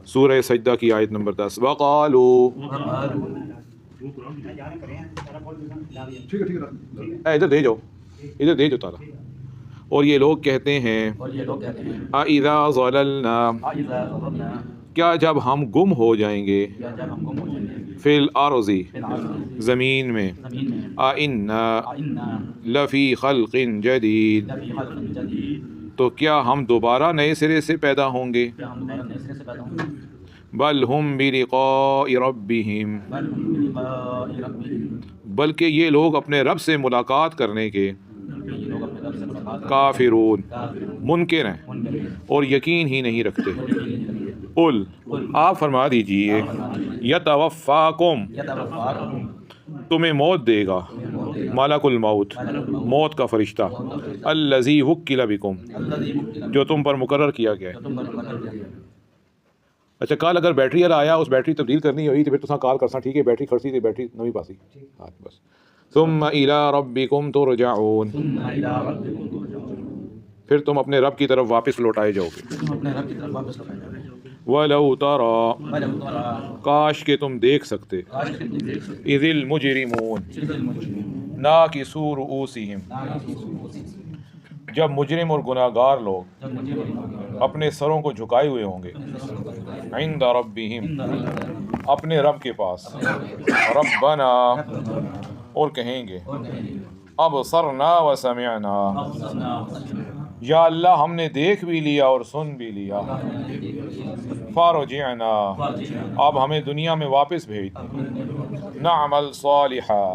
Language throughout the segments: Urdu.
سورہ سجدہ کی آیت نمبر 10 وقالو ادھر دے جاؤ تارا. اور یہ لوگ کہتے ہیں اَإِذَا ضَلَلْنَا کیا جب ہم گم ہو جائیں گے فی الارض زمین میں اِنَّا لفی خلق جدید تو کیا ہم دوبارہ نئے سرے سے پیدا ہوں گے. بل ہم بلقاء ربہم بلکہ یہ لوگ اپنے رب سے ملاقات کرنے کے کافرون منکر ہیں اور یقین ہی نہیں رکھتے. قل آپ فرما دیجئے یتوفاکم تمہیں موت دے گا ملک الموت موت کا فرشتہ الذی وکل بکم جو تم پر مقرر کیا گیا ہے. اچھا کال اگر بیٹری والا آیا اس بیٹری تبدیل کرنی ہوئی تو پھر تساں کال کرساں ٹھیک ہے بیٹری کھڑسی تے بیٹری نویں پاسی ہاں بس. ثم الی ربکم ترجعون پھر تم اپنے رب کی طرف واپس لوٹائے جاؤ گے. وَلَوْ تَرَى کاش کہ تم دیکھ سکتے اذ الْمُجْرِمُونَ ناکسو رؤوسہم جب مجرم اور گناہ گار لوگ اپنے سروں کو جھکائے ہوئے ہوں گے عند ربہم اپنے رب کے پاس ربنا اور کہیں گے ابصرنا وسمعنا یا اللہ ہم نے دیکھ بھی لیا اور سن بھی لیا. فارجعنا اب ہمیں دنیا میں واپس بھیج دیں. نعمل صالحا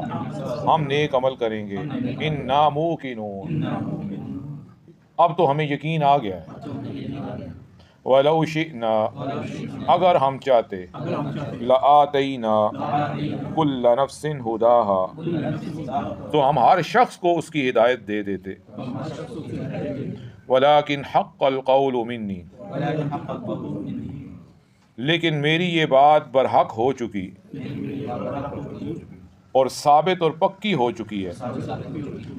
ہم نیک عمل کریں گے. انا موقنون اب تو ہمیں یقین آ گیا ہے. وَلَوْ شِئْنَا اگر ہم چاہتے لَآتَيْنَا كُلَّ نَفْسٍ هُدَاهَا تو ہم ہر شخص کو اس کی ہدایت دے دیتے. وَلَكِنْ حَقَّ الْقَوْلُ مِنِّي لیکن میری یہ بات برحق ہو چکی اور ثابت اور پکی ہو چکی ہے.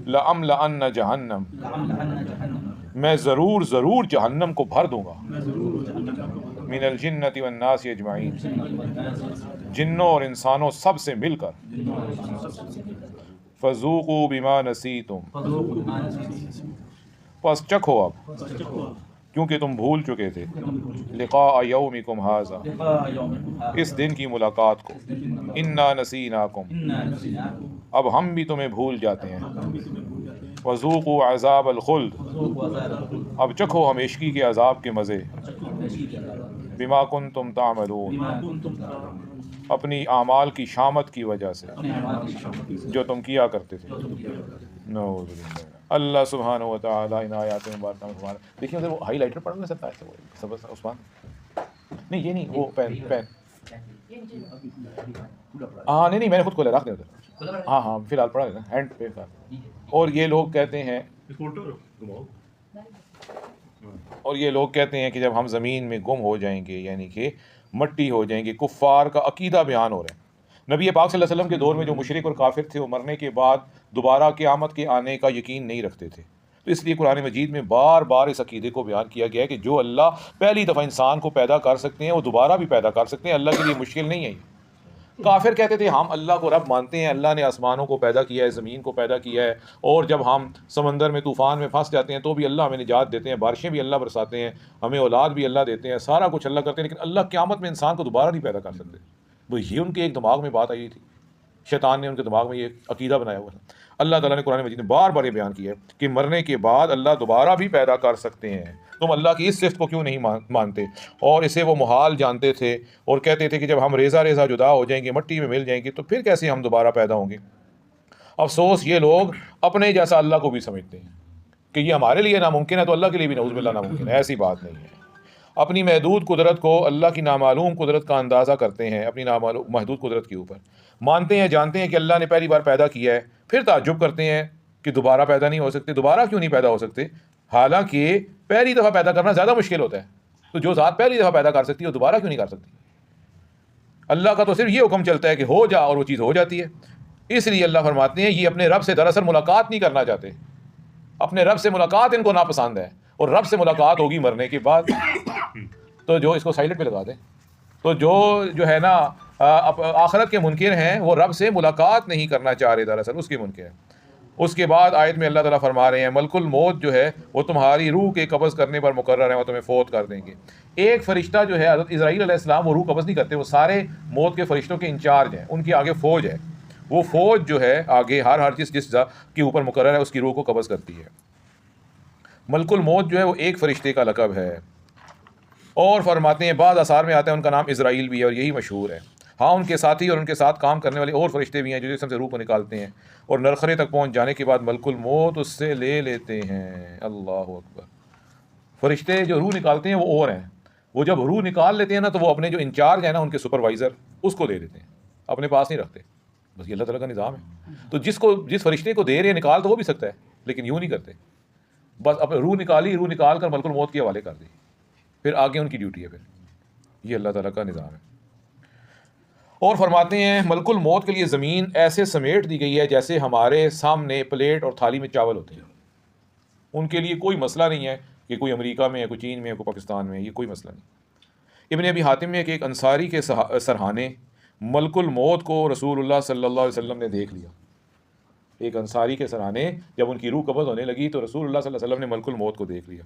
لَأَمْلَأَنَّ جَهَنَّمَ میں ضرور جہنم کو بھر دوں گا. من الجنۃ والناس اجمعین جنوں اور انسانوں سب سے مل کر. فذوقوا بما نسیتم پس چکھو اب کیونکہ تم بھول چکے تھے. لقاء یومکم ھذا اس دن کی ملاقات کو. انا نسیناکم اب ہم بھی تمہیں بھول جاتے ہیں. وذوقوا عذاب الخلد اب چکھو ہمیشگی کے عذاب کے مزے. بما کنتم تعملون اپنی اعمال کی شامت کی وجہ سے جو تم کیا کرتے تھے. نعوذ باللہ. اللہ سبحانہ و تعالی ان آیات مبارکہ میں فرماتا ہے. دیکھیں ادھر وہ ہائی لائٹر پڑھ نہیں سکتا ہے سبق عثمان نہیں یہ نہیں وہ پین ہاں نہیں میں نے خود کھولا رکھ دیا ادھر. ہاں فی الحال پڑھا دینا ہینڈ پہ کر. اور یہ لوگ کہتے ہیں کہ جب ہم زمین میں گم ہو جائیں گے یعنی کہ مٹی ہو جائیں گے. کفار کا عقیدہ بیان ہو رہا ہے. نبی پاک صلی اللہ علیہ وسلم کے دور میں جو مشرک اور کافر تھے وہ مرنے کے بعد دوبارہ قیامت کے آنے کا یقین نہیں رکھتے تھے. تو اس لیے قرآن مجید میں بار بار اس عقیدے کو بیان کیا گیا ہے کہ جو اللہ پہلی دفعہ انسان کو پیدا کر سکتے ہیں وہ دوبارہ بھی پیدا کر سکتے ہیں. اللہ کے لیے مشکل نہیں ہے. کافر کہتے تھے ہم اللہ کو رب مانتے ہیں, اللہ نے آسمانوں کو پیدا کیا ہے, زمین کو پیدا کیا ہے, اور جب ہم سمندر میں طوفان میں پھنس جاتے ہیں تو بھی اللہ ہمیں نجات دیتے ہیں, بارشیں بھی اللہ برساتے ہیں, ہمیں اولاد بھی اللہ دیتے ہیں, سارا کچھ اللہ کرتے ہیں, لیکن اللہ قیامت میں انسان کو دوبارہ نہیں پیدا کر سکتے. وہ یہ ان کے ایک دماغ میں بات آئی تھی, شیطان نے ان کے دماغ میں یہ عقیدہ بنایا ہوا تھا. اللہ تعالیٰ نے قرآن مجید میں بار بار یہ بیان کیا ہے کہ مرنے کے بعد اللہ دوبارہ بھی پیدا کر سکتے ہیں. تم اللہ کی اس صفت کو کیوں نہیں مانتے؟ اور اسے وہ محال جانتے تھے اور کہتے تھے کہ جب ہم ریزہ ریزہ جدا ہو جائیں گے, مٹی میں مل جائیں گے, تو پھر کیسے ہم دوبارہ پیدا ہوں گے. افسوس یہ لوگ اپنے جیسا اللہ کو بھی سمجھتے ہیں کہ یہ ہمارے لیے ناممکن ہے تو اللہ کے لیے بھی نعوذ باللہ ناممکن ہے. ایسی بات نہیں ہے. اپنی محدود قدرت کو اللہ کی نامعلوم قدرت کا اندازہ کرتے ہیں اپنی محدود قدرت کے اوپر. مانتے ہیں جانتے ہیں کہ اللہ نے پہلی بار پیدا کیا ہے, پھر تعجب کرتے ہیں کہ دوبارہ پیدا نہیں ہو سکتے. دوبارہ کیوں نہیں پیدا ہو سکتے؟ حالانکہ پہلی دفعہ پیدا کرنا زیادہ مشکل ہوتا ہے. تو جو ذات پہلی دفعہ پیدا کر سکتی ہے وہ دوبارہ کیوں نہیں کر سکتی؟ اللہ کا تو صرف یہ حکم چلتا ہے کہ ہو جا اور وہ چیز ہو جاتی ہے. اس لیے اللہ فرماتے ہیں یہ اپنے رب سے دراصل ملاقات نہیں کرنا چاہتے. اپنے رب سے ملاقات ان کو ناپسند ہے, اور رب سے ملاقات ہوگی مرنے کے بعد. تو جو اس کو سائلنٹ پہ لگا دیں. تو جو ہے نا آخرت کے منکر ہیں وہ رب سے ملاقات نہیں کرنا چاہ رہے، دراصل اس کے منکر ہیں. اس کے بعد آیت میں اللہ تعالیٰ فرما رہے ہیں ملک الموت جو ہے وہ تمہاری روح کے قبض کرنے پر مقرر ہے، وہ تمہیں فوت کر دیں گے. ایک فرشتہ جو ہے حضرت اسرائیل علیہ السلام وہ روح قبض نہیں کرتے، وہ سارے موت کے فرشتوں کے انچارج ہیں، ان کی آگے فوج ہے. وہ فوج جو ہے آگے ہر چیز جس کے اوپر مقرر ہے اس کی روح کو قبض کرتی ہے. ملک الموت جو ہے وہ ایک فرشتے کا لقب ہے. اور فرماتے ہیں بعض آثار میں آتا ہے ان کا نام اسرائیل بھی ہے، اور یہی مشہور ہے. ہاں ان کے ساتھی اور ان کے ساتھ کام کرنے والے اور فرشتے بھی ہیں جو جسم سے روح کو نکالتے ہیں، اور نرخرے تک پہنچ جانے کے بعد ملک الموت اس سے لے لیتے ہیں. اللہ اکبر. فرشتے جو روح نکالتے ہیں وہ اور ہیں، وہ جب روح نکال لیتے ہیں نا تو وہ اپنے جو انچارج ہیں نا ان کے سپروائزر اس کو دے دیتے ہیں، اپنے پاس نہیں رکھتے. بس یہ اللہ تعالیٰ کا نظام ہے. تو جس فرشتے کو دے رہے ہیں نکال تو وہ بھی سکتا ہے، لیکن یوں نہیں کرتے. بس اب روح نکال کر ملک الموت کے حوالے کر دی، پھر آگے ان کی ڈیوٹی ہے. پھر یہ اللہ تعالیٰ کا نظام ہے. اور فرماتے ہیں ملک الموت کے لیے زمین ایسے سمیٹ دی گئی ہے جیسے ہمارے سامنے پلیٹ اور تھالی میں چاول ہوتے ہیں. ان کے لیے کوئی مسئلہ نہیں ہے کہ کوئی امریکہ میں ہے، کوئی چین میں ہے، کوئی پاکستان میں ہے، یہ کوئی مسئلہ نہیں. ابن ابی حاتم میں ایک انصاری کے سرحانے ملک الموت کو رسول اللہ صلی اللہ علیہ وسلم نے دیکھ لیا. ایک انصاری کے سرحانے جب ان کی روح قبض ہونے لگی تو رسول اللہ صلی اللہ علیہ وسلم نے ملک الموت کو دیکھ لیا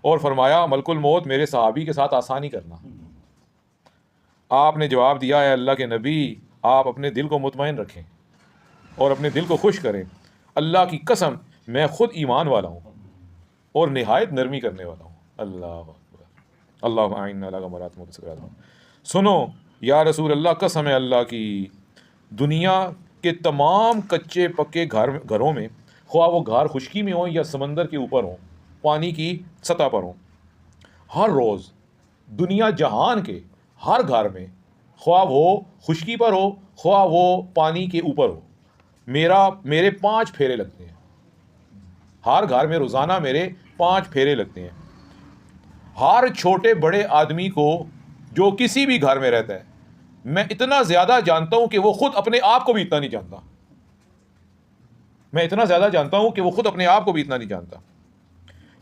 اور فرمایا ملک الموت میرے صحابی کے ساتھ آسانی کرنا. آپ نے جواب دیا ہے اللہ کے نبی آپ اپنے دل کو مطمئن رکھیں اور اپنے دل کو خوش کریں. اللہ کی قسم میں خود ایمان والا ہوں اور نہایت نرمی کرنے والا ہوں. اللہ اکبر. اللہ اعنا علی غمرات متسکرات. سنو یا رسول اللہ قسم ہے اللہ کی، دنیا کے تمام کچے پکے گھروں میں، خواہ وہ گھر خشکی میں ہوں یا سمندر کے اوپر ہوں، پانی کی سطح پر ہوں، ہر روز دنیا جہان کے ہر گھر میں، خواہ وہ خشکی پر ہو خواہ وہ پانی کے اوپر ہو، میرے 5 پھیرے لگتے ہیں. ہر گھر میں روزانہ میرے 5 پھیرے لگتے ہیں. ہر چھوٹے بڑے آدمی کو جو کسی بھی گھر میں رہتا ہے میں اتنا زیادہ جانتا ہوں کہ وہ خود اپنے آپ کو بھی اتنا نہیں جانتا. میں اتنا زیادہ جانتا ہوں کہ وہ خود اپنے آپ کو بھی اتنا نہیں جانتا.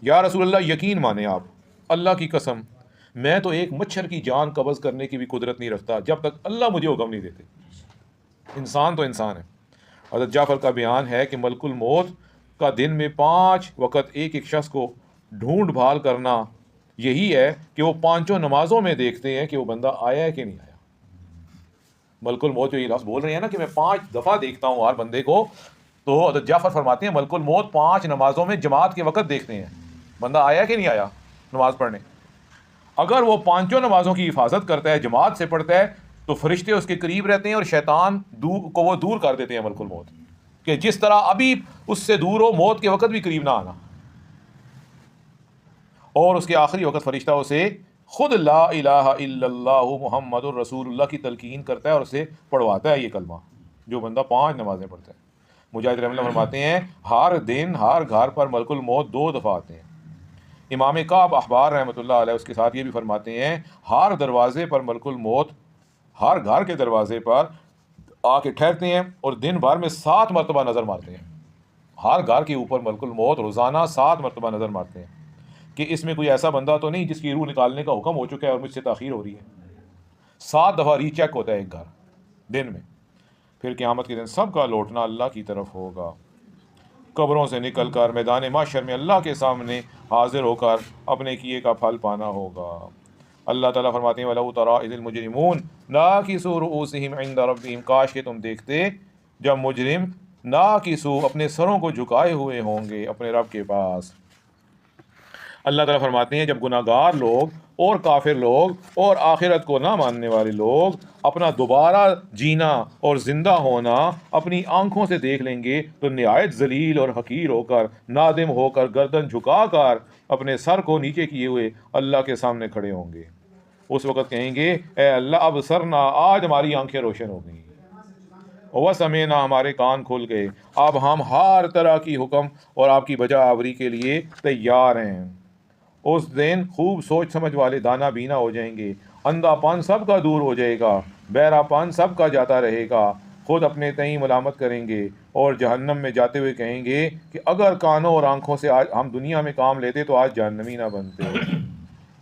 یا رسول اللہ یقین مانیں آپ، اللہ کی قسم میں تو ایک مچھر کی جان قبض کرنے کی بھی قدرت نہیں رکھتا جب تک اللہ مجھے حکم نہیں دیتے. انسان تو انسان ہے. حضرت جعفر کا بیان ہے کہ ملک الموت کا دن میں 5 وقت ایک شخص کو ڈھونڈ بھال کرنا یہی ہے کہ وہ 5 نمازوں میں دیکھتے ہیں کہ وہ بندہ آیا ہے کہ نہیں آیا. ملک الموت جو یہ لفظ بول رہے ہیں نا کہ میں 5 دفعہ دیکھتا ہوں ہر بندے کو، تو حضرت جعفر فرماتے ہیں ملک الموت 5 نمازوں میں جماعت کے وقت دیکھتے ہیں بندہ آیا کہ نہیں آیا نماز پڑھنے. اگر وہ 5 نمازوں کی حفاظت کرتا ہے، جماعت سے پڑھتا ہے، تو فرشتے اس کے قریب رہتے ہیں اور شیطان کو وہ دور کر دیتے ہیں ملک الموت، کہ جس طرح ابھی اس سے دور ہو موت کے وقت بھی قریب نہ آنا. اور اس کے آخری وقت فرشتہ اسے خود لا الہ الا اللہ محمد الرسول اللہ کی تلقین کرتا ہے اور اسے پڑھواتا ہے یہ کلمہ جو بندہ 5 نمازیں پڑھتا ہے. مجاہد رحمہ اللہ فرماتے ہیں ہر دن ہر گھر پر ملک الموت 2 دفعہ آتے ہیں. امام کعب احبار رحمۃ اللہ علیہ اس کے ساتھ یہ بھی فرماتے ہیں ہر دروازے پر ملک الموت ہر گھر کے دروازے پر آ کے ٹھہرتے ہیں اور دن بھر میں 7 مرتبہ نظر مارتے ہیں. ہر گھر کے اوپر ملک الموت روزانہ 7 مرتبہ نظر مارتے ہیں کہ اس میں کوئی ایسا بندہ تو نہیں جس کی روح نکالنے کا حکم ہو چکا ہے اور مجھ سے تاخیر ہو رہی ہے. 7 دفعہ ری چیک ہوتا ہے ایک گھر دن میں. پھر قیامت کے دن سب کا لوٹنا اللہ کی طرف ہوگا. قبروں سے نکل کر میدان محشر میں اللہ کے سامنے حاضر ہو کر اپنے کیے کا پھل پانا ہوگا. اللہ تعالیٰ فرماتے ہیں وَلَوْ تَرَىٰ إِذِ الْمُجْرِمُونَ نَاكِسُو رُءُوسِهِمْ عِنْدَ رَبِّهِمْ کاش کہ تم دیکھتے جب مجرم ناکسو اپنے سروں کو جھکائے ہوئے ہوں گے اپنے رب کے پاس. اللہ تعالیٰ فرماتے ہیں جب گناہ گار لوگ اور کافر لوگ اور آخرت کو نہ ماننے والے لوگ اپنا دوبارہ جینا اور زندہ ہونا اپنی آنکھوں سے دیکھ لیں گے تو نہایت ذلیل اور حقیر ہو کر نادم ہو کر گردن جھکا کر اپنے سر کو نیچے کیے ہوئے اللہ کے سامنے کھڑے ہوں گے. اس وقت کہیں گے اے اللہ اب سرنا آج ہماری آنکھیں روشن ہو گئیں، وسمینا ہمارے کان کھل گئے، اب ہم ہر طرح کی حکم اور آپ کی بجا آوری کے لیے تیار ہیں. اس دن خوب سوچ سمجھ والے دانا بینا ہو جائیں گے، اندھا پن سب کا دور ہو جائے گا، بہرا پن سب کا جاتا رہے گا، خود اپنے تئیں ملامت کریں گے اور جہنم میں جاتے ہوئے کہیں گے کہ اگر کانوں اور آنکھوں سے آج ہم دنیا میں کام لیتے تو آج جہنمی نہ بنتے.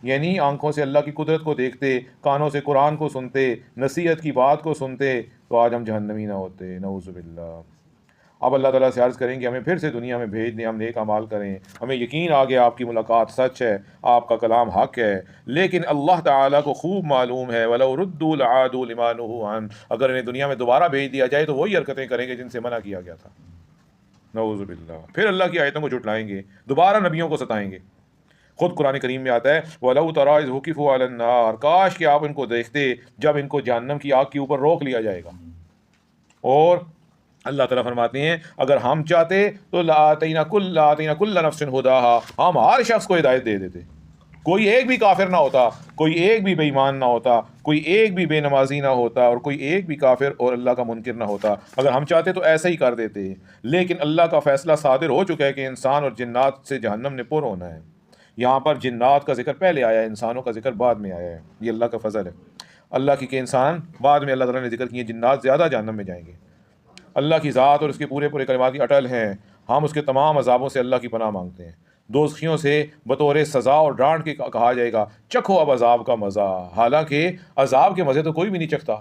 یعنی آنکھوں سے اللہ کی قدرت کو دیکھتے، کانوں سے قرآن کو سنتے، نصیحت کی بات کو سنتے، تو آج ہم جہنمی نہ ہوتے، نعوذ باللہ۔ اب اللہ تعالیٰ سے عرض کریں کہ ہمیں پھر سے دنیا میں بھیج دیں، ہم نیک اعمال کریں، ہمیں یقین آ گیا آپ کی ملاقات سچ ہے، آپ کا کلام حق ہے، لیکن اللہ تعالیٰ کو خوب معلوم ہے وَلَوْ رُدُّوا لَعَادُوا لِمَا نُهُوا عَنْهُ، اگر انہیں دنیا میں دوبارہ بھیج دیا جائے تو وہی حرکتیں کریں گے جن سے منع کیا گیا تھا، نعوذ باللہ۔ پھر اللہ کی آیتوں کو جھٹلائیں گے، دوبارہ نبیوں کو ستائیں گے۔ خود قرآن کریم میں آتا ہے وَلَوْ تَرَىٰ إِذْ وُقِفُوا عَلَى النَّارِ، کاش کہ آپ ان کو دیکھتے جب ان کو جہنم کی آگ کے اوپر روک لیا جائے گا۔ اور اللہ تعالیٰ فرماتے ہیں اگر ہم چاہتے تو لَآتَيْنَا كُلَّ نَفْسٍ هُدَاهَا، ہم ہر شخص کو ہدایت دے دیتے، کوئی ایک بھی کافر نہ ہوتا، کوئی ایک بھی بے ایمان نہ ہوتا، کوئی ایک بھی بے نمازی نہ ہوتا، اور کوئی ایک بھی کافر اور اللہ کا منکر نہ ہوتا۔ اگر ہم چاہتے تو ایسا ہی کر دیتے، لیکن اللہ کا فیصلہ صادر ہو چکا ہے کہ انسان اور جنات سے جہنم نے پر ہونا ہے۔ یہاں پر جنات کا ذکر پہلے آیا ہے، انسانوں کا ذکر بعد میں آیا ہے، یہ اللہ کا فضل ہے۔ اللہ کی کہ انسان بعد میں اللہ تعالیٰ نے ذکر کیے، جنات زیادہ جہنم میں جائیں گے۔ اللہ کی ذات اور اس کے پورے کلمات اٹل ہیں، ہم اس کے تمام عذابوں سے اللہ کی پناہ مانگتے ہیں۔ دوزخیوں سے بطور سزا اور ڈانٹ کے کہا جائے گا چکھو اب عذاب کا مزہ، حالانکہ عذاب کے مزے تو کوئی بھی نہیں چکھتا۔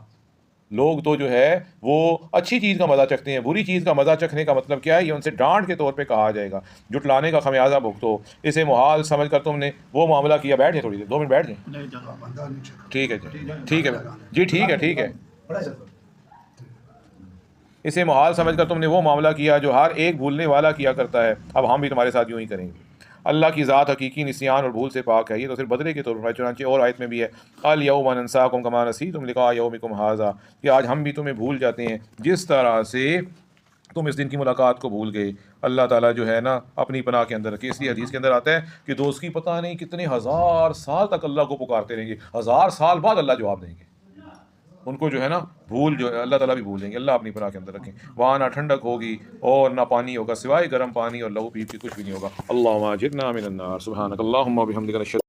لوگ تو جو ہے وہ اچھی چیز کا مزہ چکھتے ہیں، بری چیز کا مزہ چکھنے کا مطلب کیا ہے؟ یہ ان سے ڈانٹ کے طور پہ کہا جائے گا، جٹلانے کا خمیازہ بھگتو، اسے محال سمجھ کر تم نے وہ معاملہ کیا۔ بیٹھ جائیں تھوڑی دیر، 2 منٹ بیٹھ جائیں۔ ٹھیک ہے جی، ٹھیک ہے جی، ٹھیک ہے ٹھیک ہے۔ اسے محال سمجھ کر تم نے وہ معاملہ کیا جو ہر ایک بھولنے والا کیا کرتا ہے، اب ہم بھی تمہارے ساتھ یوں ہی کریں گے۔ اللہ کی ذات حقیقی نسیان اور بھول سے پاک ہے، یہ تو صرف بدلے کے طور پر، چنانچہ اور آیت میں بھی ہے الیوم ننساکم کما نسیتم لقاء یومکم ھذا، کہ آج ہم بھی تمہیں بھول جاتے ہیں جس طرح سے تم اس دن کی ملاقات کو بھول گئے۔ اللہ تعالیٰ جو ہے نا اپنی پناہ کے اندر رکھے، اس لیے حدیث کے اندر آتا ہے کہ دوست کی پتہ نہیں کتنے ہزار سال تک اللہ کو پکارتے رہیں گے، 1000 سال بعد اللہ جواب دیں گے ان کو، جو ہے نا بھول جو ہے اللہ تعالیٰ بھی بھول دیں گے۔ اللہ اپنی پناہ کے اندر رکھیں، وہاں نہ ٹھنڈک ہوگی اور نہ پانی ہوگا سوائے گرم پانی، اور لہو پیپ کی کچھ بھی نہیں ہوگا۔ اللہم اجرنا من النار، سبحانک اللہم و بحمدک، نشہد